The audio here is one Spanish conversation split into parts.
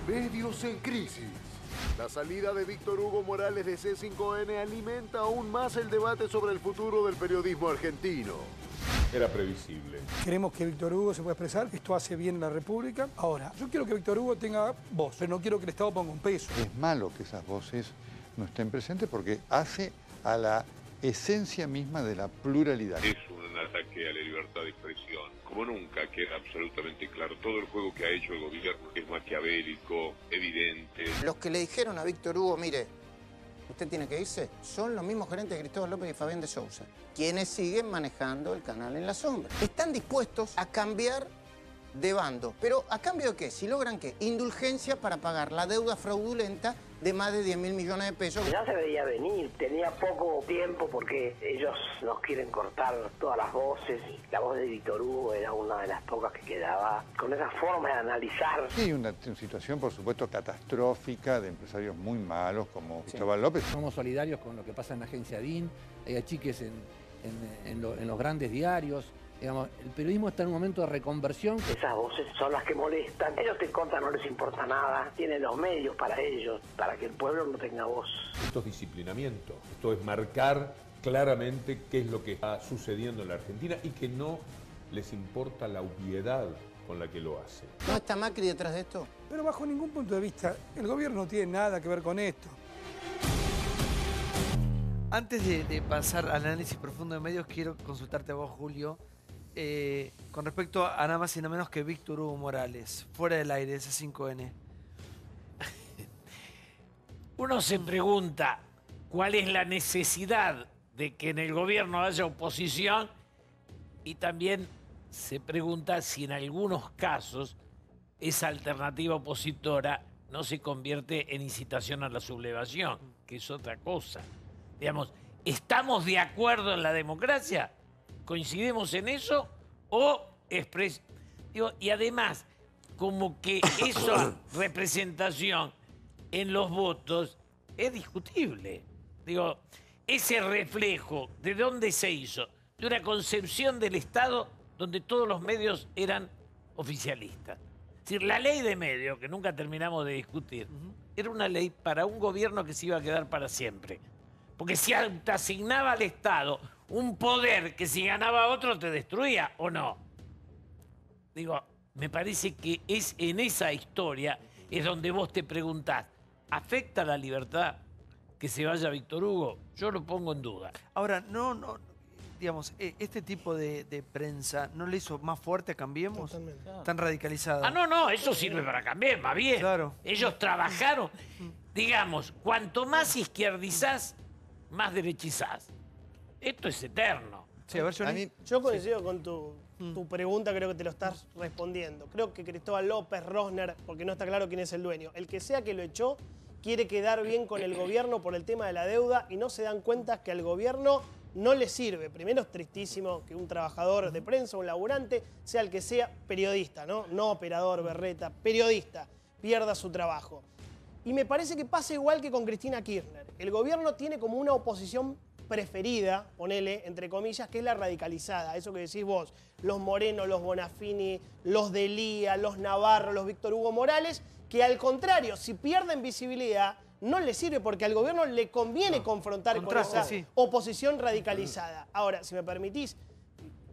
Medios en crisis. La salida de Víctor Hugo Morales de C5N alimenta aún más el debate sobre el futuro del periodismo argentino. Era previsible. Queremos que Víctor Hugo se pueda expresar, esto hace bien la República. Ahora, yo quiero que Víctor Hugo tenga voz, pero no quiero que el Estado ponga un peso. Es malo que esas voces no estén presentes porque hace a la esencia misma de la pluralidad. Es un ataque a la libertad de expresión. Como nunca queda absolutamente claro, todo el juego que ha hecho el gobierno es maquiavélico, evidente. Los que le dijeron a Víctor Hugo, mire, usted tiene que irse, son los mismos gerentes de Cristóbal López y Fabián de Sousa, quienes siguen manejando el canal en la sombra. Están dispuestos a cambiar de bando. ¿Pero a cambio de qué? Si logran ¿qué? Indulgencia para pagar la deuda fraudulenta de más de 10.000 millones de pesos. Ya se veía venir, tenía poco tiempo porque ellos nos quieren cortar todas las voces. La voz de Víctor Hugo era una de las pocas que quedaba con esa forma de analizar. Sí, una situación, por supuesto, catastrófica de empresarios muy malos como Cristóbal López. Somos solidarios con lo que pasa en la agencia DIN, hay achiques en los grandes diarios. Digamos, el periodismo está en un momento de reconversión. Esas voces son las que molestan. Ellos te cortan, no les importa nada. Tienen los medios para ellos, para que el pueblo no tenga voz. Esto es disciplinamiento. Esto es marcar claramente qué es lo que está sucediendo en la Argentina y que no les importa la obviedad con la que lo hace. ¿No está Macri detrás de esto? Pero bajo ningún punto de vista, el gobierno no tiene nada que ver con esto. Antes de pasar al análisis profundo de medios, quiero consultarte a vos, Julio, con respecto a nada más y nada menos que Víctor Hugo Morales, fuera del aire, ese 5N. Uno se pregunta cuál es la necesidad de que en el gobierno haya oposición y también se pregunta si en algunos casos esa alternativa opositora no se convierte en incitación a la sublevación, que es otra cosa. Digamos, ¿estamos de acuerdo en la democracia? ¿Coincidimos en eso? Y además, como que esa representación en los votos es discutible. Digo, ese reflejo, ¿de dónde se hizo? De una concepción del Estado donde todos los medios eran oficialistas. Es decir, la ley de medios, que nunca terminamos de discutir, era una ley para un gobierno que se iba a quedar para siempre. Porque si te asignaba al Estado un poder que si ganaba otro te destruía, ¿o no? Digo, me parece que es en esa historia es donde vos te preguntás, ¿afecta la libertad que se vaya Víctor Hugo? Yo lo pongo en duda. Ahora, digamos, este tipo de prensa no le hizo más fuerte a Cambiemos. Totalmente. Tan radicalizada. No, eso sirve para cambiar, más bien. Claro. Ellos trabajaron, digamos, cuanto más izquierdizás, más derechizás. Esto es eterno. Sí, a ver, Johnny. Yo coincido con tu pregunta, creo que te lo estás respondiendo. Creo que Cristóbal López, Rosner, porque no está claro quién es el dueño, el que sea que lo echó, quiere quedar bien con el gobierno por el tema de la deuda y no se dan cuenta que al gobierno no le sirve. Primero es tristísimo que un trabajador de prensa, un laburante, sea el que sea periodista, ¿no? No operador, berreta, periodista, pierda su trabajo. Y me parece que pasa igual que con Cristina Kirchner. El gobierno tiene como una oposición preferida, ponele, entre comillas, que es la radicalizada. Eso que decís vos, los Moreno, los Bonafini, los Delía, los Navarro, los Víctor Hugo Morales, que al contrario, si pierden visibilidad, no le sirve porque al gobierno le conviene confrontar con esa oposición radicalizada. Ahora, si me permitís,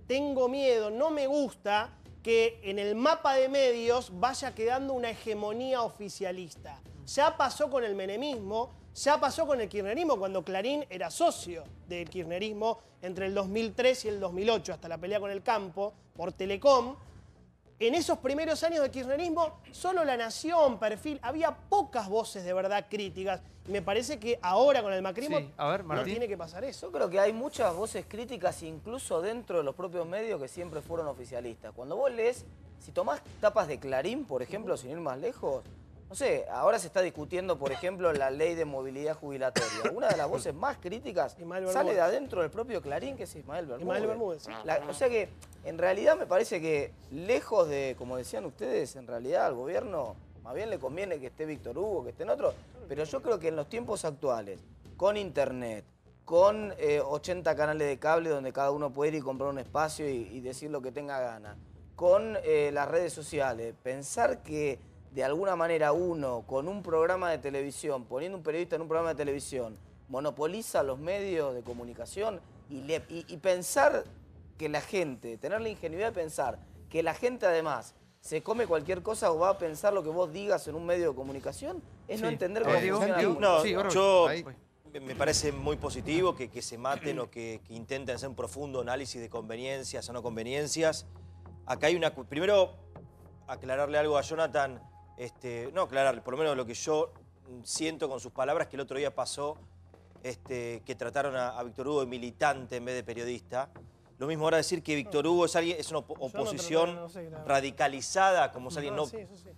tengo miedo, no me gusta que en el mapa de medios vaya quedando una hegemonía oficialista. Ya pasó con el menemismo, ya pasó con el kirchnerismo, cuando Clarín era socio del kirchnerismo entre el 2003 y el 2008, hasta la pelea con el campo por Telecom. En esos primeros años del kirchnerismo, solo La Nación, Perfil, había pocas voces de verdad críticas. Y me parece que ahora con el macrismo no tiene que pasar eso. Yo creo que hay muchas voces críticas incluso dentro de los propios medios que siempre fueron oficialistas. Cuando vos lees, si tomás tapas de Clarín, por ejemplo, sin ir más lejos, no sé, ahora se está discutiendo, por ejemplo, la ley de movilidad jubilatoria. Una de las voces más críticas sale de adentro del propio Clarín, que es Ismael Bermúdez. O sea que, en realidad, me parece que, lejos de, como decían ustedes, en realidad al gobierno más bien le conviene que esté Víctor Hugo, que estén otros. Pero yo creo que en los tiempos actuales, con internet, con 80 canales de cable donde cada uno puede ir y comprar un espacio y decir lo que tenga ganas, con las redes sociales, pensar que de alguna manera uno con un programa de televisión, poniendo un periodista en un programa de televisión, monopoliza los medios de comunicación y pensar que la gente, tener la ingenuidad de pensar que la gente además se come cualquier cosa o va a pensar lo que vos digas en un medio de comunicación, es no entender cómo funciona el mundo. No, yo me parece muy positivo que se maten o que intenten hacer un profundo análisis de conveniencias o no conveniencias. Acá hay una... Primero, aclararle algo a Jonathan, no aclararle, por lo menos lo que yo siento con sus palabras, que el otro día pasó, que trataron a Víctor Hugo de militante en vez de periodista. Lo mismo ahora decir que Víctor Hugo es una oposición radicalizada, como es alguien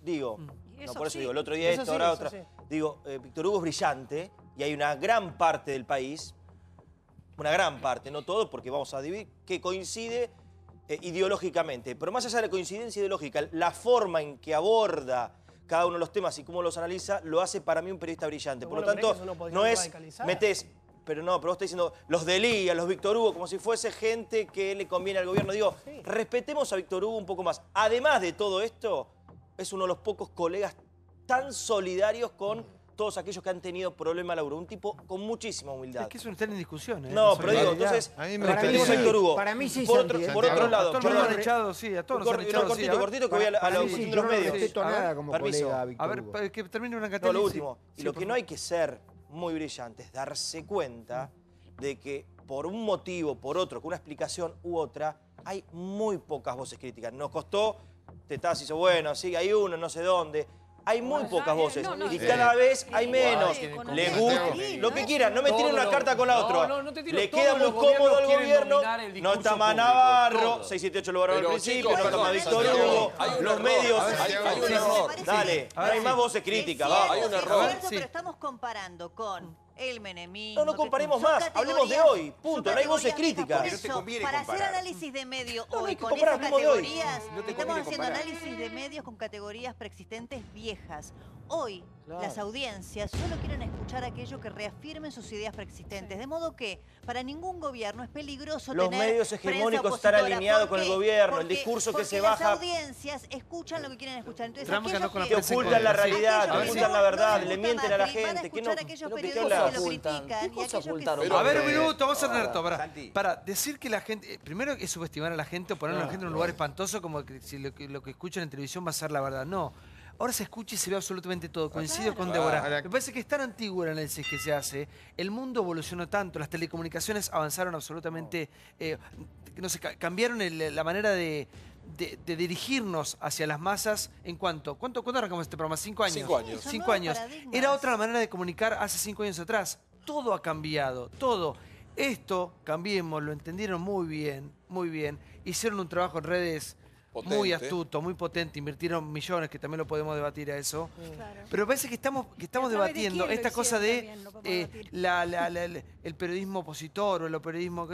Digo, no, por eso digo, el otro día esto, ahora otra. Digo, Víctor Hugo es brillante y hay una gran parte del país, una gran parte, no todo, porque vamos a dividir, que coincide ideológicamente. Pero más allá de la coincidencia ideológica, la forma en que aborda cada uno de los temas y cómo los analiza, lo hace para mí un periodista brillante. Por lo tanto, no es metés... Pero no, pero vos estás diciendo los de Lía, los Víctor Hugo, como si fuese gente que le conviene al gobierno. Digo, respetemos a Víctor Hugo un poco más. Además de todo esto, es uno de los pocos colegas tan solidarios con todos aquellos que han tenido problemas laboral. Un tipo con muchísima humildad. Es que eso no está en discusión. No, pero digo, entonces, respetemos a Víctor Hugo. Para mí sí, por otro lado, a todos nos han echado, sí, a todos nos han echado. Cortito, que voy a la cuestión de los medios. No respeto nada como colega, Víctor Hugo. A ver, que termine una No, categoría. lo último. Y lo que no hay que ser muy brillante es darse cuenta de que por un motivo, por otro, con una explicación u otra, hay muy pocas voces críticas. Nos costó, Tetaz hizo, bueno, sí, hay uno, no sé dónde. Hay muy pocas voces y cada vez hay menos. Le gusta, lo que quieran, no me tiren una carta con la otra. Le queda muy cómodo al gobierno. No está Navarro, 678 lo borraron al principio, no está Víctor Hugo, los medios. Hay un error. Dale, hay más voces críticas, va. Hay un error. Pero estamos comparando con el menemismo. No comparemos más, hablemos de hoy, punto, no hay voces críticas. Por eso, para hacer análisis de medio hoy con esas categorías, estamos haciendo análisis de medios con categorías preexistentes viejas. Hoy, las audiencias solo quieren escuchar aquello que reafirmen sus ideas preexistentes. De modo que para ningún gobierno es peligroso los tener medios hegemónicos estar alineados con el gobierno, el discurso que se baja. Las audiencias escuchan lo que quieren escuchar. Entonces, que ocultan la realidad, que ocultan la verdad, le mienten a la gente. ¿Qué cosa ocultaron? A ver, un minuto, vamos a tener esto. Para decir que la gente... Primero es subestimar a la gente o poner a la gente en un lugar espantoso como que si lo que escuchan en televisión va a ser la verdad. No. Ahora se escucha y se ve absolutamente todo. Coincido con Débora. Me parece que es tan antiguo el análisis que se hace. El mundo evolucionó tanto. Las telecomunicaciones avanzaron absolutamente... no sé, cambiaron la manera de dirigirnos hacia las masas en cuánto arrancamos este programa, 5 años. 5 años. 5 años. Era otra la manera de comunicar hace 5 años atrás. Todo ha cambiado, todo. Esto, cambiemos, lo entendieron muy bien. Hicieron un trabajo en redes muy astuto, muy potente, invirtieron millones, que también lo podemos debatir a eso. Claro. Pero me parece que estamos debatiendo esta cosa de el periodismo opositor o el periodismo...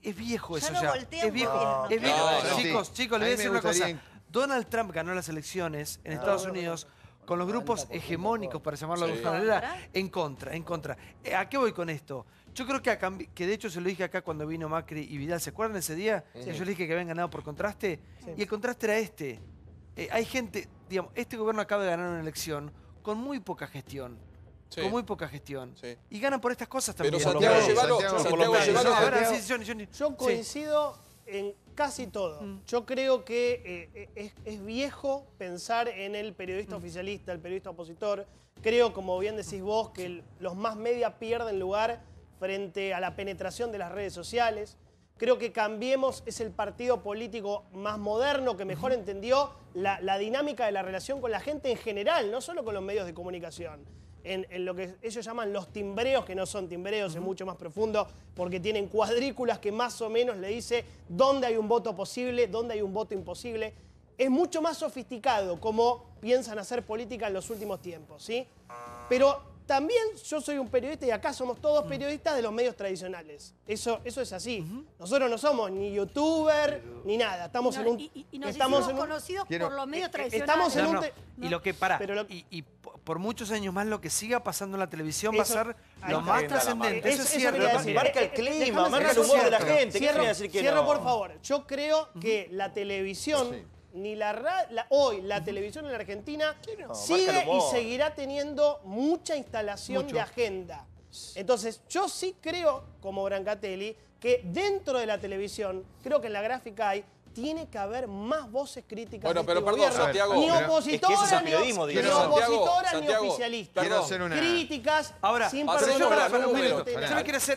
Es viejo eso ya. Es viejo. Es viejo. Chicos, les voy a decir una cosa. Donald Trump ganó las elecciones en Estados Unidos con los grupos hegemónicos, para llamarlo de alguna manera, en contra. ¿A qué voy con esto? Yo creo que de hecho se lo dije acá cuando vino Macri y Vidal. ¿Se acuerdan ese día? Sí. Yo les dije que habían ganado por contraste. Sí. Y el contraste era este. Hay gente, digamos, este gobierno acaba de ganar una elección con muy poca gestión. Sí. Con muy poca gestión. Sí. Y ganan por estas cosas también. Pero Santiago, llévalo. Yo coincido en casi todo. Yo creo que es viejo pensar en el periodista oficialista, el periodista opositor. Creo, como bien decís vos, que los más media pierden lugar frente a la penetración de las redes sociales. Creo que Cambiemos es el partido político más moderno que mejor entendió la dinámica de la relación con la gente en general, no solo con los medios de comunicación. En lo que ellos llaman los timbreos, que no son timbreos, es mucho más profundo, porque tienen cuadrículas que más o menos le dice dónde hay un voto posible, dónde hay un voto imposible. Es mucho más sofisticado como piensan hacer política en los últimos tiempos, ¿sí? Pero también yo soy un periodista y acá somos todos periodistas de los medios tradicionales. Eso es así. Nosotros no somos ni youtuber ni nada. Estamos en un... Y nos hicimos conocidos por los medios tradicionales. Estamos en un... Y lo que y por muchos años más lo que siga pasando en la televisión va a ser lo más trascendente. Eso es cierto. Marca el clima, marca el humor de la gente. Cierro, por favor. Yo creo que la televisión ni hoy la televisión en la Argentina sigue y seguirá teniendo mucha instalación de agenda. Entonces, yo sí creo, como Brancatelli, que dentro de la televisión, creo que en la gráfica tiene que haber más voces críticas. Bueno, pero perdón, Santiago. Ni opositora, es que ni oficialistas. Críticas sin yo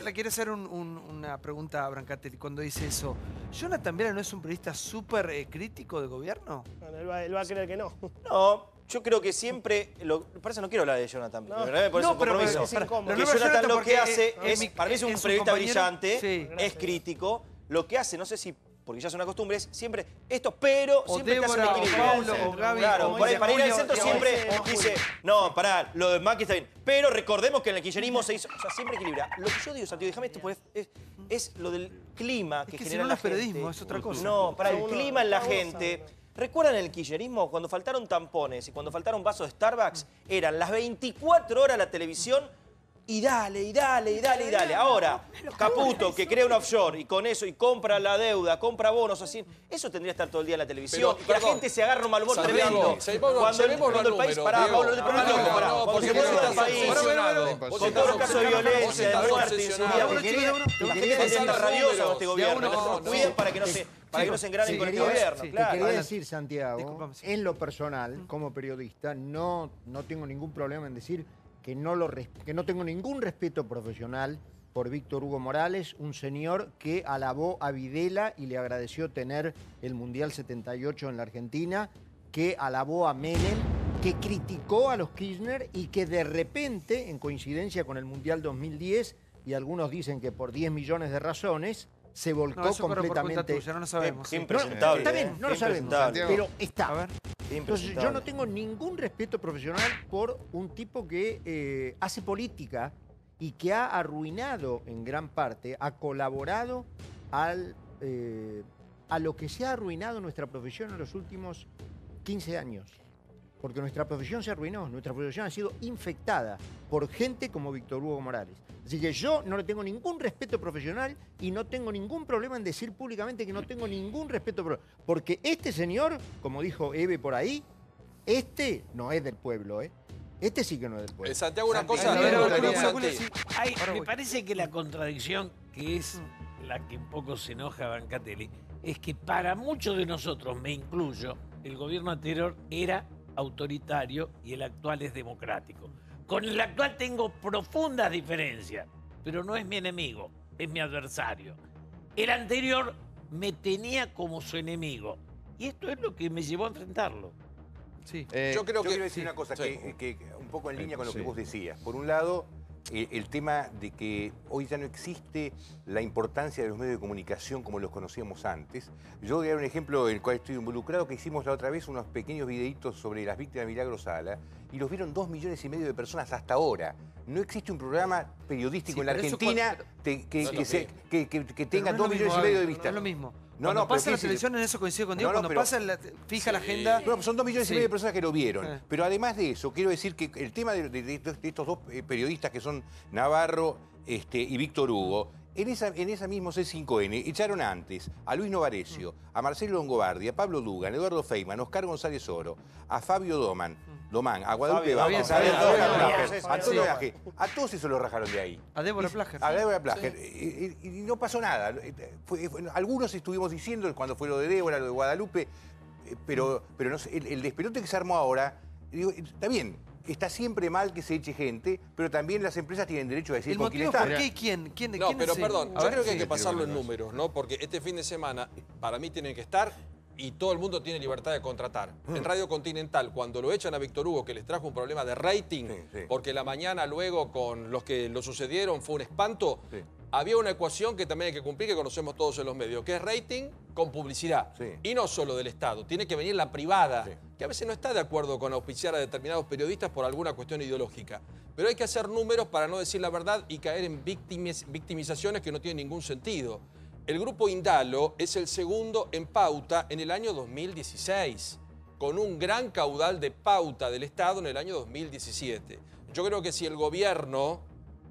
le quiero hacer una pregunta a Brancatelli cuando dice eso. ¿Jonathan Viale no es un periodista súper crítico del gobierno? Bueno, él va a creer que no. No. Yo creo que siempre, por eso no quiero hablar de Jonathan, no, me parece un compromiso. Que Jonathan lo que hace es, para mí es un periodista brillante, es crítico, lo que hace, no sé si, porque ya es una costumbre, es siempre esto, pero siempre te hace un equilibrio. Claro, para ir al centro siempre dice, no, pará, lo de Macri está bien, pero recordemos que en el kirchnerismo se hizo, o sea, siempre equilibra. Lo que yo digo, Santiago, déjame esto, es lo del clima que genera la gente. No es periodismo, es otra cosa. No, para el clima en la gente. ¿Recuerdan el kirchnerismo? Cuando faltaron tampones y cuando faltaron vasos de Starbucks, eran las 24 horas la televisión y dale, y dale, y dale, y dale. Ahora, Caputo, que crea un offshore y con eso, y compra la deuda, compra bonos, así, eso tendría que estar todo el día en la televisión. Y la gente se agarra un mal humor tremendo. Cuando el país... Pará, Pablo, cuando se mueve el país, con todos los casos de violencia, de muerte, de inseguridad, la gente se siente rabiosa con este gobierno. Cuiden para que no se engranen con este gobierno. Te quería decir, Santiago, en lo personal, como periodista, no tengo ningún problema en decir que no tengo ningún respeto profesional por Víctor Hugo Morales, un señor que alabó a Videla y le agradeció tener el Mundial 78 en la Argentina, que alabó a Menem, que criticó a los Kirchner y que de repente, en coincidencia con el Mundial 2010, y algunos dicen que por 10 millones de razones, se volcó completamente. No lo sabemos. Impresentable. Está bien, no lo sabemos, pero está. A ver. Entonces yo no tengo ningún respeto profesional por un tipo que hace política y que ha arruinado en gran parte, ha colaborado a lo que se ha arruinado nuestra profesión en los últimos 15 años. Porque nuestra profesión se arruinó, nuestra profesión ha sido infectada por gente como Víctor Hugo Morales. Así que yo no le tengo ningún respeto profesional y no tengo ningún problema en decir públicamente que no tengo ningún respeto profesional. Porque este señor, como dijo Eve por ahí, este no es del pueblo, ¿eh? Este sí que no es del pueblo. Santiago, una cosa... Me parece que la contradicción, que es la que un poco se enoja a Brancatelli, es que para muchos de nosotros, me incluyo, el gobierno anterior era autoritario y el actual es democrático. Con el actual tengo profundas diferencias, pero no es mi enemigo, es mi adversario. El anterior me tenía como su enemigo y esto es lo que me llevó a enfrentarlo. Sí. Yo quiero decir una cosa que un poco en línea con lo que vos decías. Por un lado, el tema de que hoy ya no existe la importancia de los medios de comunicación como los conocíamos antes. Yo voy a dar un ejemplo en el cual estoy involucrado, que hicimos la otra vez unos pequeños videitos sobre las víctimas de Milagro Sala y los vieron 2,5 millones de personas hasta ahora. No existe un programa periodístico en la Argentina que tenga 2,5 millones de vistas. No es lo mismo. Cuando pasa la televisión, en eso coincido contigo, cuando pasa fija la agenda... No, son 2,5 millones de personas que lo vieron. Pero además de eso, quiero decir que el tema de estos dos periodistas que son Navarro y Víctor Hugo, en esa misma C5N echaron antes a Luis Novarecio, a Marcelo Longobardi, a Pablo Dugan, a Eduardo Feynman, a Oscar González Oro, a Fabio Domán, a Guadalupe Vázquez, a Antonio Viaje, a todos esos los rajaron de ahí. A Débora Plager. A Débora Plager. Y no pasó nada. Algunos estuvimos diciendo cuando fue lo de Débora, lo de Guadalupe, pero no sé, el despelote que se armó ahora, digo, está bien. Está siempre mal que se eche gente, pero también las empresas tienen derecho a decir con quién están. ¿Por qué? ¿Quién? No, pero perdón, yo creo que hay que pasarlo en números, ¿no? Porque este fin de semana, para mí, tienen que estar y todo el mundo tiene libertad de contratar. En Radio Continental, cuando lo echan a Víctor Hugo, que les trajo un problema de rating, porque la mañana luego con los que lo sucedieron fue un espanto, había una ecuación que también hay que cumplir, que conocemos todos en los medios, que es rating con publicidad. Y no solo del Estado, tiene que venir la privada, que a veces no está de acuerdo con auspiciar a determinados periodistas por alguna cuestión ideológica. Pero hay que hacer números para no decir la verdad y caer en victimizaciones que no tienen ningún sentido. El grupo Indalo es el segundo en pauta en el año 2016, con un gran caudal de pauta del Estado en el año 2017. Yo creo que si el gobierno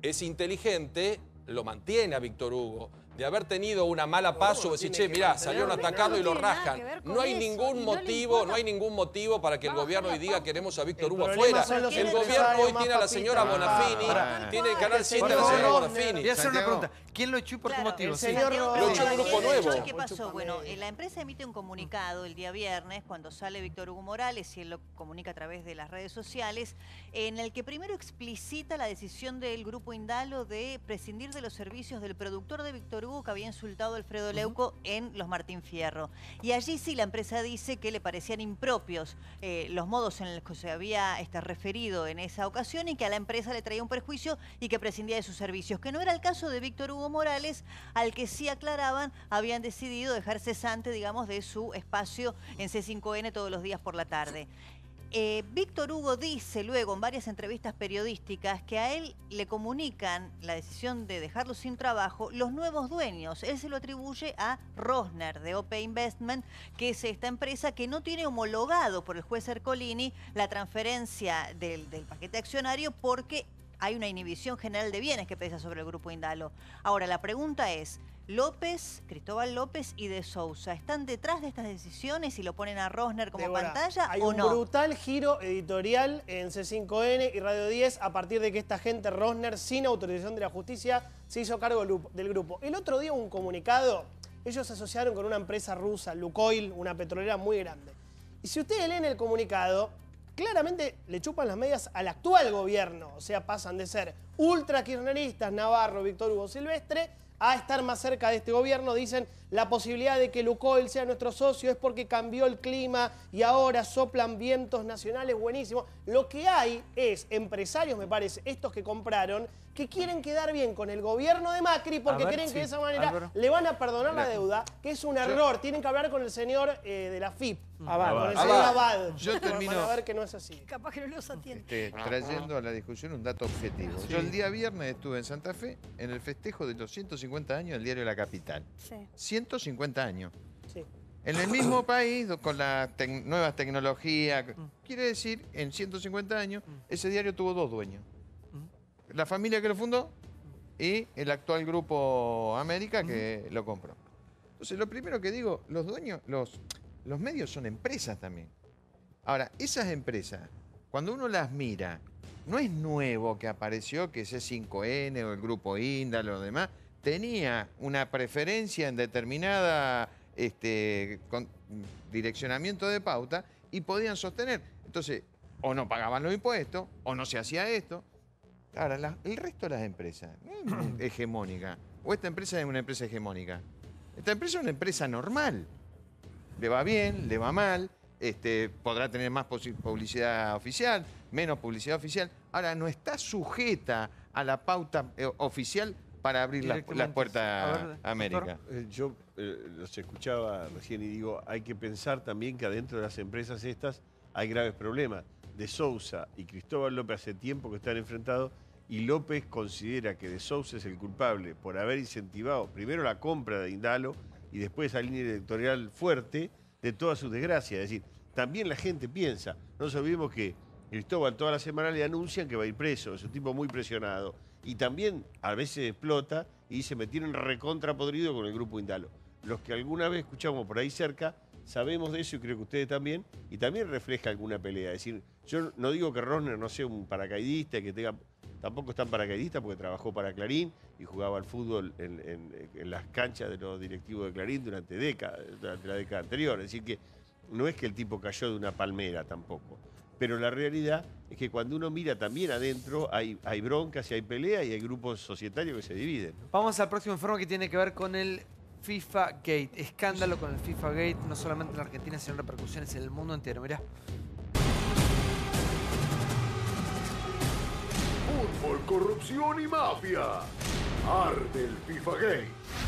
es inteligente, lo mantiene a Víctor Hugo. de haber tenido una mala paso, decir, che, mirá, salieron a atacarlo y lo rajan. No hay ningún motivo para que el gobierno hoy diga queremos a Víctor Hugo afuera. El gobierno hoy tiene a la señora Bonafini, tiene el Canal 7 a la señora Bonafini. Voy a hacer una pregunta. ¿Quién lo echó y por qué motivo? Lo echó un grupo nuevo. ¿Qué pasó? Bueno, la empresa emite un comunicado el día viernes cuando sale Víctor Hugo Morales y él lo comunica a través de las redes sociales, en el que primero explicita la decisión del Grupo Indalo de prescindir de los servicios del productor de Víctor Hugo que había insultado a Alfredo Leuco en Los Martín Fierro. Y allí sí la empresa dice que le parecían impropios los modos en los que se había referido en esa ocasión y que a la empresa le traía un perjuicio y que prescindía de sus servicios, que no era el caso de Víctor Hugo Morales, al que sí aclaraban, habían decidido dejar cesante, digamos, de su espacio en C5N todos los días por la tarde. Víctor Hugo dice luego en varias entrevistas periodísticas que a él le comunican la decisión de dejarlo sin trabajo los nuevos dueños. Él se lo atribuye a Rosner de OP Investment, que es esta empresa que no tiene homologado por el juez Ercolini la transferencia del paquete accionario porque hay una inhibición general de bienes que pesa sobre el Grupo Indalo. Ahora, la pregunta es, Cristóbal López y de Sousa, ¿están detrás de estas decisiones y lo ponen a Rosner como pantalla hay o un no? brutal giro editorial en C5N y Radio 10 a partir de que esta gente, Rosner, sin autorización de la justicia, se hizo cargo del grupo. El otro día un comunicado, ellos se asociaron con una empresa rusa, Lukoil, una petrolera muy grande. Y si ustedes leen el comunicado, claramente le chupan las medias al actual gobierno. O sea, pasan de ser ultra kirchneristas, Navarro, Víctor Hugo Silvestre, a estar más cerca de este gobierno. Dicen, la posibilidad de que Lukoil sea nuestro socio es porque cambió el clima y ahora soplan vientos nacionales buenísimos. Lo que hay es empresarios, me parece, estos que compraron, que quieren quedar bien con el gobierno de Macri porque creen que de esa manera le van a perdonar la deuda, que es un error. Tienen que hablar con el señor de la FIP, con el señor Abad. Yo termino van a ver que no es así. Capaz que no los atiende. Trayendo a la discusión un dato objetivo. Yo el día viernes estuve en Santa Fe en el festejo de los 150 años del diario La Capital. 150 años. Sí. En el mismo país, con las nuevas tecnologías. Quiere decir, en 150 años, ese diario tuvo dos dueños. La familia que lo fundó y el actual Grupo América que lo compró. Entonces, lo primero que digo, los dueños, los medios son empresas también. Ahora, esas empresas, cuando uno las mira, no es nuevo que apareció que C5N o el Grupo Indalo o demás, tenía una preferencia en determinada direccionamiento de pauta y podían sostener. Entonces, o no pagaban los impuestos, o no se hacía esto. Ahora, el resto de las empresas no es hegemónica. O esta empresa es una empresa hegemónica. Esta empresa es una empresa normal. Le va bien, le va mal, podrá tener más publicidad oficial, menos publicidad oficial. Ahora, no está sujeta a la pauta oficial para abrir las puertas a América. Yo los escuchaba recién y digo, hay que pensar también que adentro de las empresas estas hay graves problemas. De Sousa y Cristóbal López hace tiempo que están enfrentados y López considera que de Sousa es el culpable por haber incentivado primero la compra de Indalo y después esa línea editorial fuerte de toda su desgracia. Es decir, también la gente piensa, no nos olvidemos que Cristóbal toda la semana le anuncian que va a ir preso, es un tipo muy presionado y también a veces explota y se metieron recontra podrido con el Grupo Indalo. Los que alguna vez escuchamos por ahí cerca sabemos de eso y creo que ustedes también, y también refleja alguna pelea. Es decir, yo no digo que Rosner no sea un paracaidista, que tenga, tampoco es tan paracaidista porque trabajó para Clarín y jugaba al fútbol en las canchas de los directivos de Clarín durante la década anterior. Es decir, que no es que el tipo cayó de una palmera tampoco. Pero la realidad es que cuando uno mira también adentro hay broncas y hay peleas y hay grupos societarios que se dividen, ¿no? Vamos al próximo informe que tiene que ver con el FIFA Gate. Escándalo con el FIFA Gate, no solamente en la Argentina, sino repercusiones en el mundo entero. Mirá. Fútbol, corrupción y mafia. Arde el FIFA Gate.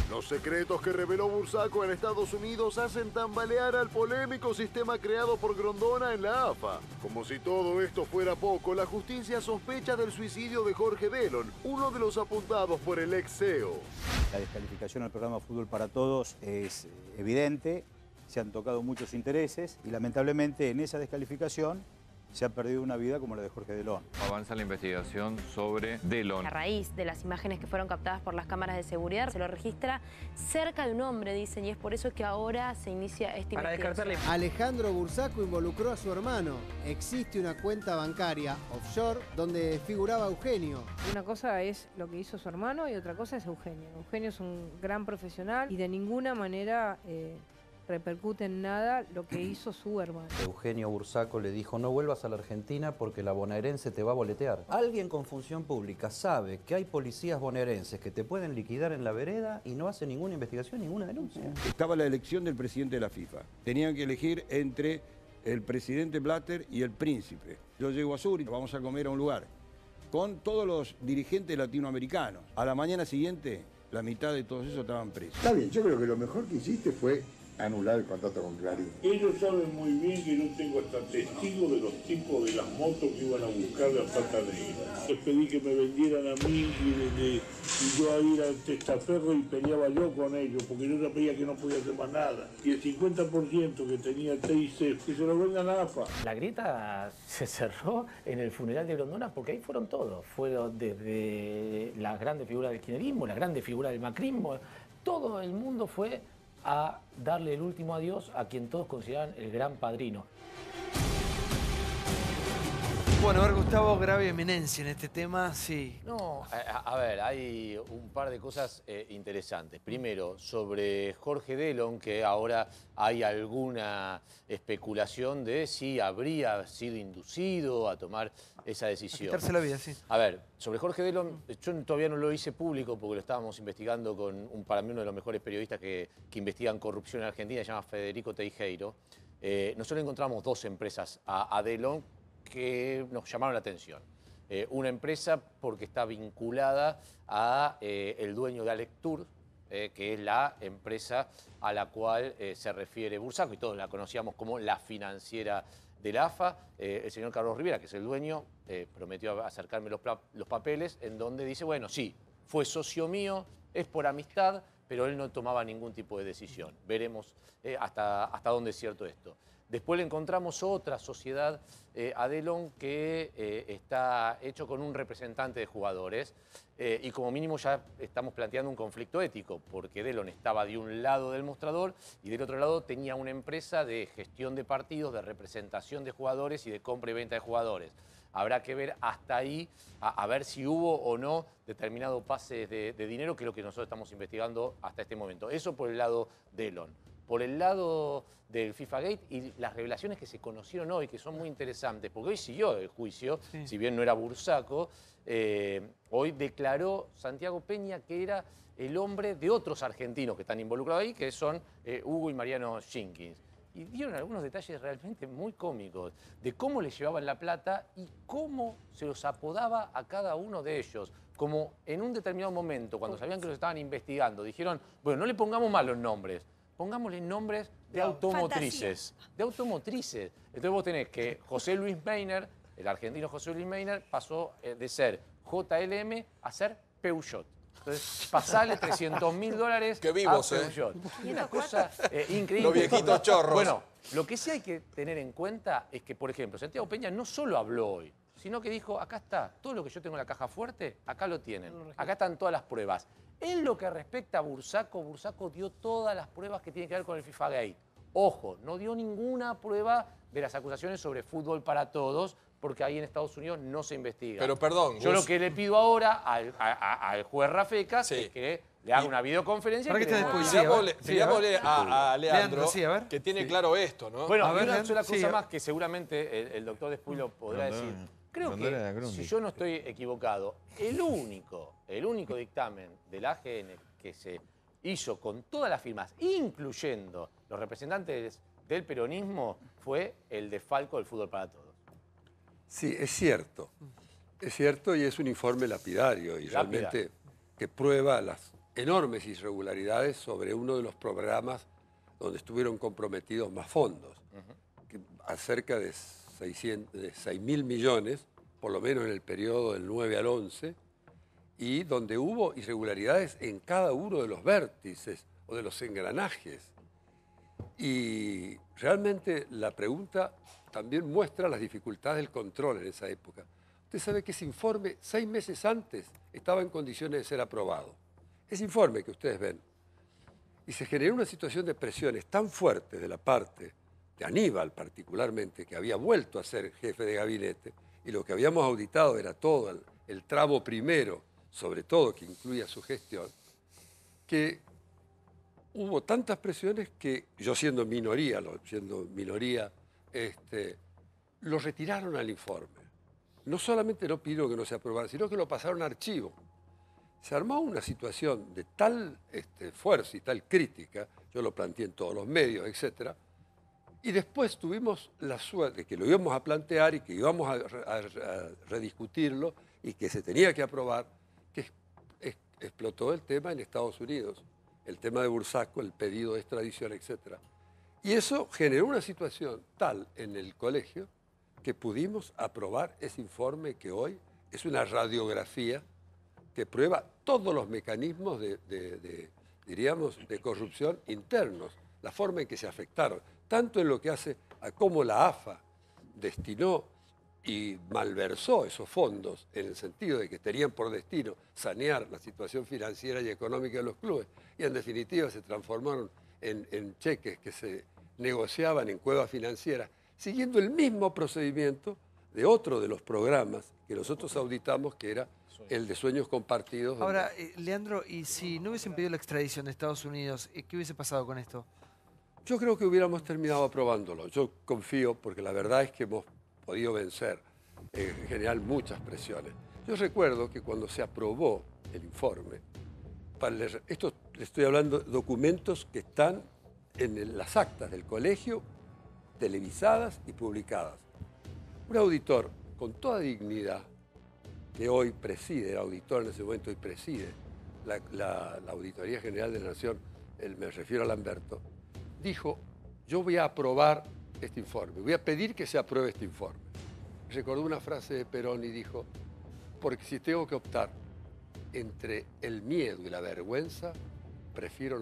Los secretos que reveló Bursaco en Estados Unidos hacen tambalear al polémico sistema creado por Grondona en la AFA. Como si todo esto fuera poco, la justicia sospecha del suicidio de Jorge Delon, uno de los apuntados por el ex CEO. La descalificación al programa Fútbol para Todos es evidente, se han tocado muchos intereses y lamentablemente en esa descalificación se ha perdido una vida como la de Jorge Delón. Avanza la investigación sobre Delón. A raíz de las imágenes que fueron captadas por las cámaras de seguridad, se lo registra cerca de un hombre, dicen, y es por eso que ahora se inicia esta investigación. Alejandro Bursaco involucró a su hermano. Existe una cuenta bancaria offshore donde figuraba Eugenio. Una cosa es lo que hizo su hermano y otra cosa es Eugenio. Eugenio es un gran profesional y de ninguna manera repercute en nada lo que hizo su hermano. Eugenio Bursaco le dijo: no vuelvas a la Argentina porque la bonaerense te va a boletear. Alguien con función pública sabe que hay policías bonaerenses que te pueden liquidar en la vereda y no hace ninguna investigación, ninguna denuncia. Estaba la elección del presidente de la FIFA. Tenían que elegir entre el presidente Blatter y el príncipe. Yo llego a Zurich, vamos a comer a un lugar con todos los dirigentes latinoamericanos. A la mañana siguiente, la mitad de todos esos estaban presos. Está bien, yo creo que lo mejor que hiciste fue anular el contrato con Clarín. Ellos saben muy bien que yo tengo hasta testigos de los tipos de las motos que iban a buscar la plata negra. Les pedí que me vendieran a mí y yo a ir al testaferro y peleaba yo con ellos, porque yo sabía que no podía hacer más nada. Y el 50% que tenía TIC, que se lo vendan a AFA. La grieta se cerró en el funeral de Grondona porque ahí fueron todos. Fueron desde las grandes figuras del kirchnerismo, las grandes figuras del macrismo. Todo el mundo fue a darle el último adiós a quien todos consideraban el gran padrino. Bueno, a ver, Gustavo, grave eminencia en este tema, sí. No, a ver, hay un par de cosas interesantes. Primero, sobre Jorge Delón, que ahora hay alguna especulación de si habría sido inducido a tomar esa decisión. A quitarse la vida, sí. A ver, sobre Jorge Delón, yo todavía no lo hice público porque lo estábamos investigando con para mí uno de los mejores periodistas que investigan corrupción en Argentina, se llama Federico Teijeiro. Nosotros encontramos dos empresas a Delón que nos llamaron la atención. Una empresa porque está vinculada a el dueño de Alectur, que es la empresa a la cual se refiere Bursaco, y todos la conocíamos como la financiera de la AFA. El señor Carlos Rivera, que es el dueño, prometió acercarme los papeles, en donde dice, bueno, sí, fue socio mío, es por amistad, pero él no tomaba ningún tipo de decisión. Veremos hasta dónde es cierto esto. Después le encontramos otra sociedad a Delón que está hecho con un representante de jugadores y como mínimo ya estamos planteando un conflicto ético porque Delón estaba de un lado del mostrador y del otro lado tenía una empresa de gestión de partidos, de representación de jugadores y de compra y venta de jugadores. Habrá que ver hasta ahí, a ver si hubo o no determinado pase de dinero, que es lo que nosotros estamos investigando hasta este momento. Eso por el lado de Delón. Por el lado del FIFA Gate y las revelaciones que se conocieron hoy, que son muy interesantes, porque hoy siguió el juicio, sí. Si bien no era Bursaco, hoy declaró Santiago Peña que era el hombre de otros argentinos que están involucrados ahí, que son Hugo y Mariano Jenkins. Y dieron algunos detalles realmente muy cómicos de cómo les llevaban la plata y cómo se los apodaba a cada uno de ellos. Como en un determinado momento, cuando sabían que los estaban investigando, dijeron, bueno, no le pongamos mal los nombres, pongámosle nombres de automotrices. Fantasía. De automotrices. Entonces vos tenés que José Luis Meiner, el argentino José Luis Meiner, pasó de ser JLM a ser Peugeot. Entonces, pasarle $300.000 Qué vivos, a Peugeot. Una cosa increíble. Los viejitos chorros. Bueno, lo que sí hay que tener en cuenta es que, por ejemplo, Santiago Peña no solo habló hoy, sino que dijo, acá está, todo lo que yo tengo en la caja fuerte, acá lo tienen. Acá están todas las pruebas. En lo que respecta a Bursaco, Bursaco dio todas las pruebas que tienen que ver con el FIFA Gate. Ojo, no dio ninguna prueba de las acusaciones sobre fútbol para todos, porque ahí en Estados Unidos no se investiga. Pero perdón. Yo lo que le pido ahora al juez Rafecas es que le haga una videoconferencia. Para que pidámosle a Leandro, que tiene claro esto, ¿no? Bueno, una sola cosa más que seguramente el doctor Despuy lo podrá decir. Creo que, si yo no estoy equivocado, el único dictamen del AGN que se hizo con todas las firmas, incluyendo los representantes del peronismo, fue el desfalco del fútbol para todos. Sí, es cierto. Es cierto y es un informe lapidario y realmente que prueba las enormes irregularidades sobre uno de los programas donde estuvieron comprometidos más fondos, que acerca de 6.000 millones, por lo menos en el periodo del 9 al 11, y donde hubo irregularidades en cada uno de los vértices o de los engranajes. Y realmente la pregunta también muestra las dificultades del control en esa época. Usted sabe que ese informe, 6 meses antes, estaba en condiciones de ser aprobado. Ese informe que ustedes ven. Y se generó una situación de presiones tan fuertes de la parte de Aníbal particularmente, que había vuelto a ser jefe de gabinete, y lo que habíamos auditado era todo el tramo primero, sobre todo que incluía su gestión, que hubo tantas presiones que yo siendo minoría, lo retiraron al informe. No solamente no pidieron que no se aprobara, sino que lo pasaron a archivo. Se armó una situación de tal fuerza y tal crítica, yo lo planteé en todos los medios, etc. Y después tuvimos la suerte de que lo íbamos a plantear y que íbamos a rediscutirlo y que se tenía que aprobar, que explotó el tema en Estados Unidos, el tema de Bursaco, el pedido de extradición, etc. Y eso generó una situación tal en el colegio que pudimos aprobar ese informe que hoy es una radiografía que prueba todos los mecanismos diríamos, de corrupción internos, la forma en que se afectaron, tanto en lo que hace a cómo la AFA destinó y malversó esos fondos en el sentido de que tenían por destino sanear la situación financiera y económica de los clubes y en definitiva se transformaron en cheques que se negociaban en cuevas financieras, siguiendo el mismo procedimiento de otro de los programas que nosotros auditamos, que era el de Sueños Compartidos. Ahora, Leandro, ¿y si no hubiesen pedido la extradición de Estados Unidos, qué hubiese pasado con esto? Yo creo que hubiéramos terminado aprobándolo. Yo confío, porque la verdad es que hemos podido vencer en general muchas presiones. Yo recuerdo que cuando se aprobó el informe, esto le estoy hablando de documentos que están en las actas del colegio, televisadas y publicadas. Un auditor con toda dignidad, que hoy preside, era auditor en ese momento y preside la Auditoría General de la Nación, me refiero a Lamberto, dijo, yo voy a aprobar este informe, voy a pedir que se apruebe este informe. Recordó una frase de Perón y dijo, porque si tengo que optar entre el miedo y la vergüenza, prefiero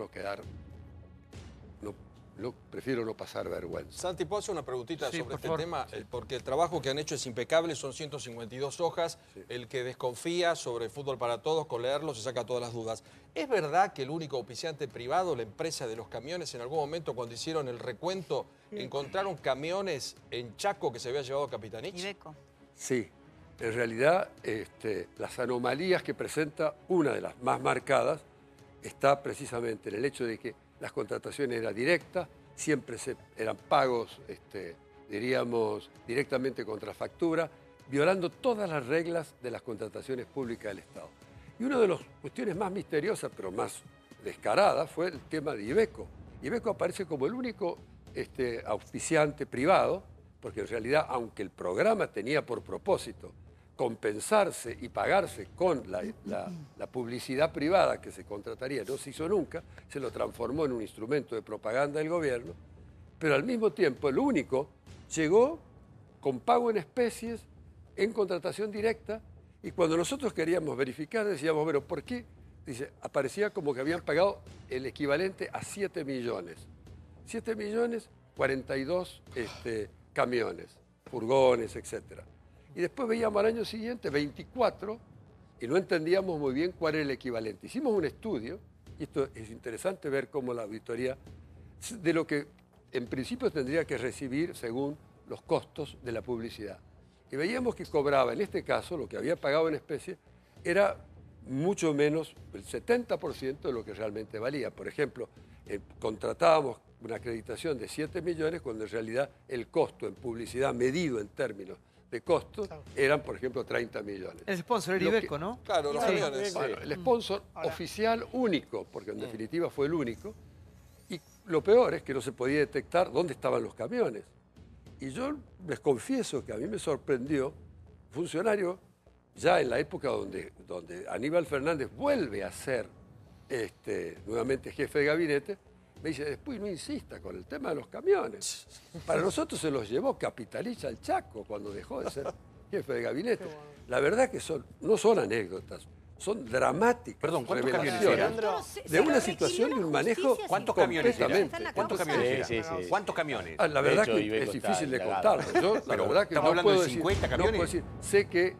prefiero no pasar vergüenza. Santi, ¿puedo hacer una preguntita sobre este favor. tema? Porque el trabajo que han hecho es impecable, son 152 hojas. Sí. El que desconfía sobre Fútbol para Todos, con leerlo se saca todas las dudas. ¿Es verdad que el único auspiciante privado, la empresa de los camiones, en algún momento cuando hicieron el recuento, encontraron camiones en Chaco que se había llevado a Capitanich? Iveco. Sí, en realidad las anomalías que presenta, una de las más marcadas, está precisamente en el hecho de que las contrataciones eran directas, siempre eran pagos, diríamos, directamente contra factura, violando todas las reglas de las contrataciones públicas del Estado. Y una de las cuestiones más misteriosas, pero más descaradas, fue el tema de Iveco. Iveco aparece como el único auspiciante privado, porque en realidad, aunque el programa tenía por propósito compensarse y pagarse con la publicidad privada que se contrataría, no se hizo nunca, se lo transformó en un instrumento de propaganda del gobierno, pero al mismo tiempo el único llegó con pago en especies, en contratación directa, y cuando nosotros queríamos verificar decíamos, pero ¿por qué? Dice, aparecía como que habían pagado el equivalente a 7 millones. 7 millones, 42 camiones, furgones, etcétera. Y después veíamos al año siguiente 24 y no entendíamos muy bien cuál era el equivalente. Hicimos un estudio, y esto es interesante ver cómo la auditoría, de lo que en principio tendría que recibir según los costos de la publicidad. Y veíamos que cobraba, en este caso, lo que había pagado en especie, era mucho menos, el 70% de lo que realmente valía. Por ejemplo, contratábamos una acreditación de 7 millones cuando en realidad el costo en publicidad medido en términos de costos eran, por ejemplo, 30 millones. El sponsor era Iveco, ¿no? Claro, los camiones. Bueno, el sponsor oficial único, porque en definitiva fue el único, y lo peor es que no se podía detectar dónde estaban los camiones. Y yo les confieso que a mí me sorprendió, funcionario, ya en la época donde Aníbal Fernández vuelve a ser nuevamente jefe de gabinete, me dice, después no insista con el tema de los camiones. Para nosotros se los llevó Capitanich al Chaco cuando dejó de ser jefe de gabinete. La verdad que no son anécdotas, son dramáticas. Perdón, ¿cuántos camiones revelaciones eran? de una situación y un manejo ¿Cuántos camiones eran? ¿Cuántos camiones eran? Sí, sí, sí. ¿Cuántos camiones? La verdad que es difícil de contarlo. Yo, la verdad que estamos hablando de 50 camiones. No puedo decir. Sé que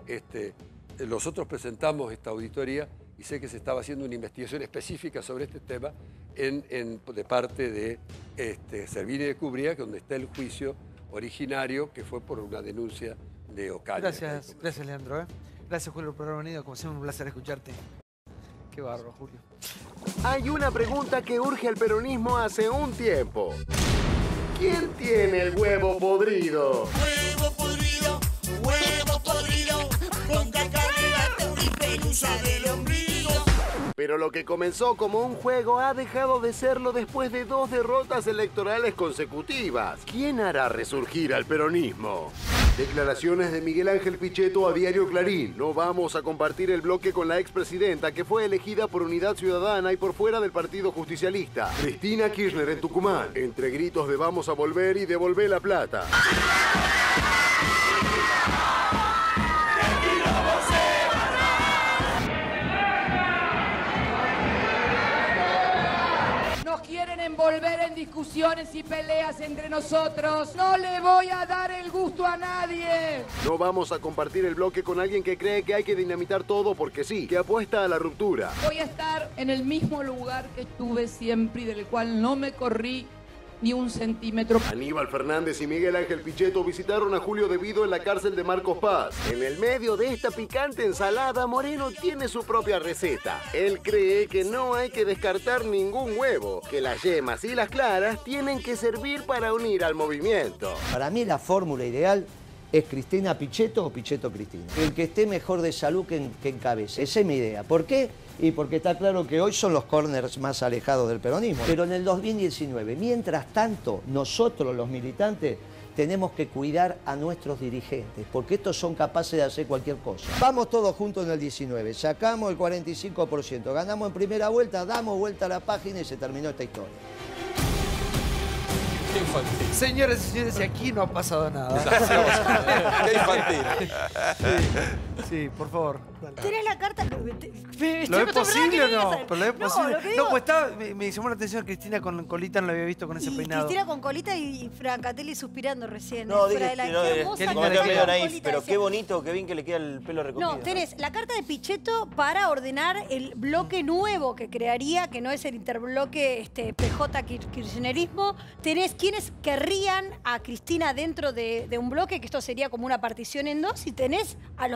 nosotros presentamos esta auditoría y sé que se estaba haciendo una investigación específica sobre este tema de parte de Servini de Cubría, donde está el juicio originario, que fue por una denuncia de Ocaña. Gracias Leandro. Gracias Julio por haber venido, como siempre un placer escucharte. Qué bárbaro, Julio. Hay una pregunta que urge al peronismo hace un tiempo. ¿Quién tiene el huevo podrido? Huevo podrido, con cacahuate y pelusa del ombligo. Pero lo que comenzó como un juego ha dejado de serlo después de 2 derrotas electorales consecutivas. ¿Quién hará resurgir al peronismo? Declaraciones de Miguel Ángel Pichetto a Diario Clarín. No vamos a compartir el bloque con la expresidenta que fue elegida por Unidad Ciudadana y por fuera del Partido Justicialista. Cristina Kirchner en Tucumán. Entre gritos de vamos a volver y devolver la plata. Quieren envolver en discusiones y peleas entre nosotros. No le voy a dar el gusto a nadie. No vamos a compartir el bloque con alguien que cree que hay que dinamitar todo porque sí, que apuesta a la ruptura. Voy a estar en el mismo lugar que estuve siempre y del cual no me corrí ni un centímetro. Aníbal Fernández y Miguel Ángel Pichetto visitaron a Julio De Vido en la cárcel de Marcos Paz. En el medio de esta picante ensalada, Moreno tiene su propia receta. Él cree que no hay que descartar ningún huevo, que las yemas y las claras tienen que servir para unir al movimiento. Para mí la fórmula ideal es Cristina Pichetto o Pichetto Cristina. El que esté mejor de salud que encabece. Esa es mi idea. ¿Por qué? Y porque está claro que hoy son los corners más alejados del peronismo. Pero en el 2019, mientras tanto, nosotros los militantes tenemos que cuidar a nuestros dirigentes, porque estos son capaces de hacer cualquier cosa. Vamos todos juntos en el 19, sacamos el 45%, ganamos en primera vuelta, damos vuelta a la página y se terminó esta historia. Qué infantil. Señores y señores, aquí no ha pasado nada. Qué infantil. Sí, por favor. ¿Tenés la carta? ¿Lo es posible o no? ¿Pero lo es posible? No, pues me llamó la atención Cristina con colita, no la había visto con ese peinado. Cristina con colita y Francatelli suspirando recién. No, dije que pero qué bonito, qué bien que le queda el pelo recogido. No, tenés la carta de Pichetto para ordenar el bloque nuevo que crearía, que no es el interbloque PJ-kirchnerismo. Tenés quienes querrían a Cristina dentro de un bloque, que esto sería como una partición en dos, y tenés a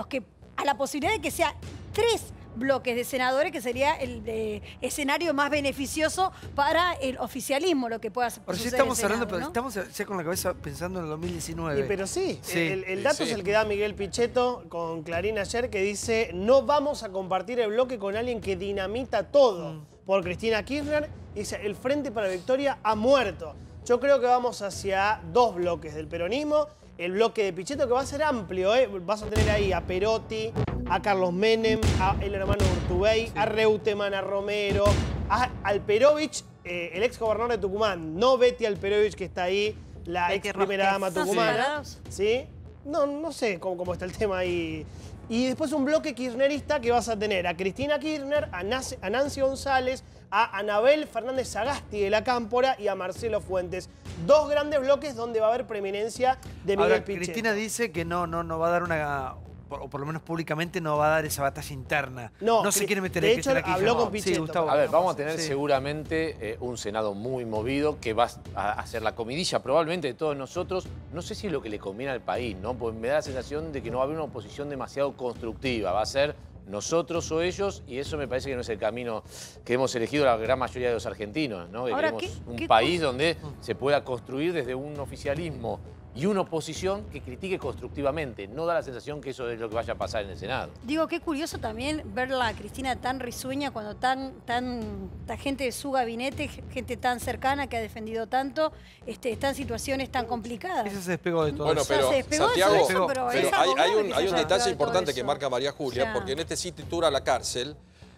la posibilidad de que sea 3 bloques de senadores, que sería el escenario más beneficioso para el oficialismo, lo que pueda suceder. Ahora sí estamos hablando, pero estamos ya con la cabeza pensando en el 2019. Pero sí. El dato es el que da Miguel Pichetto con Clarín ayer, que dice: no vamos a compartir el bloque con alguien que dinamita todo. Por Cristina Kirchner, dice: el Frente para la Victoria ha muerto. Yo creo que vamos hacia 2 bloques del peronismo. El bloque de Pichetto, que va a ser amplio, vas a tener ahí a Perotti, a Carlos Menem, a el hermano Urtubey, a Reutemann, a Romero, a Alperovich, el ex gobernador de Tucumán, no Betty Alperovich, que está ahí, la ex primera dama tucumana. ¿Sí? No sé cómo está el tema ahí. Y después un bloque kirchnerista que vas a tener a Cristina Kirchner, a Nancy González, a Anabel Fernández Sagasti de la Cámpora y a Marcelo Fuentes. 2 grandes bloques donde va a haber preeminencia de Miguel Pichetto. Cristina dice que no va a dar una, o por lo menos públicamente no va a dar esa batalla interna. No se quiere meter en Cristina Kirchner. Habló con Pichetto. Sí, Gustavo. A ver, vamos a tener seguramente un Senado muy movido que va a hacer la comidilla probablemente de todos nosotros. No sé si es lo que le conviene al país, ¿no? Porque me da la sensación de que no va a haber una oposición demasiado constructiva. Va a ser nosotros o ellos, y eso me parece que no es el camino que hemos elegido la gran mayoría de los argentinos, ¿no? Ahora, queremos un país donde se pueda construir desde un oficialismo y una oposición que critique constructivamente. No da la sensación que eso es lo que vaya a pasar en el Senado. Digo, qué curioso también verla a Cristina tan risueña cuando tanta gente de su gabinete, gente tan cercana que ha defendido tanto, está en situaciones tan complicadas. Eso se despegó de todo. Bueno, pero Santiago, hay un detalle importante que marca María Julia, porque en este City Tour a la cárcel,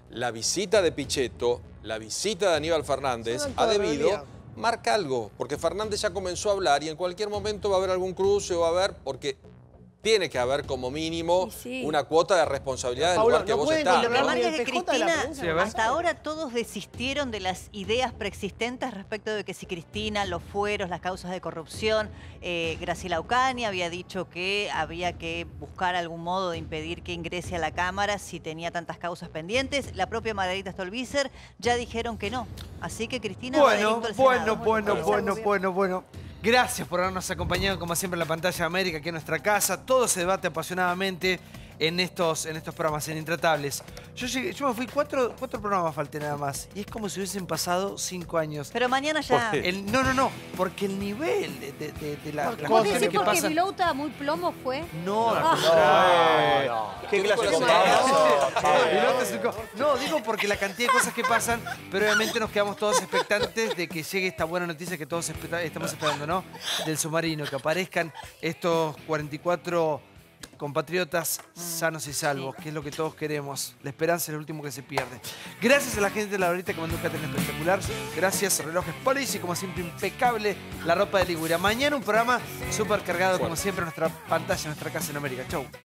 la visita de Pichetto, la visita de Aníbal Fernández ha debido... Marca algo, porque Fernández ya comenzó a hablar y en cualquier momento va a haber algún cruce o va a haber, porque tiene que haber como mínimo una cuota de responsabilidad del lugar que vos estás. Lo que pasa es que Cristina, hasta ahora todos desistieron de las ideas preexistentes respecto de que si Cristina, los fueros, las causas de corrupción, Graciela Ocaña había dicho que había que buscar algún modo de impedir que ingrese a la Cámara si tenía tantas causas pendientes. La propia Margarita Stolbizer ya dijeron que no. Así que Cristina va directo al Senado. Bueno. Gracias por habernos acompañado, como siempre, en la pantalla de América, aquí en nuestra casa. Todo se debate apasionadamente en estos programas, en Intratables. Yo me fui, cuatro programas falté nada más. Y es como si hubiesen pasado 5 años. Pero mañana ya... No, porque el nivel de las ¿Vos cosas decís que porque pasan... Vilauta muy plomo fue? No, ¿Qué clase de No, digo porque la cantidad de cosas que pasan, pero obviamente nos quedamos todos expectantes de que llegue esta buena noticia que todos estamos esperando, ¿no? Del submarino, que aparezcan estos 44 compatriotas sanos y salvos, que es lo que todos queremos. La esperanza es lo último que se pierde. Gracias a la gente de la Horita que mandó un catering espectacular. Gracias, Relojes Polis, y como siempre, impecable la ropa de Liguria. Mañana un programa súper cargado, como siempre, en nuestra pantalla, en nuestra casa en América. Chau.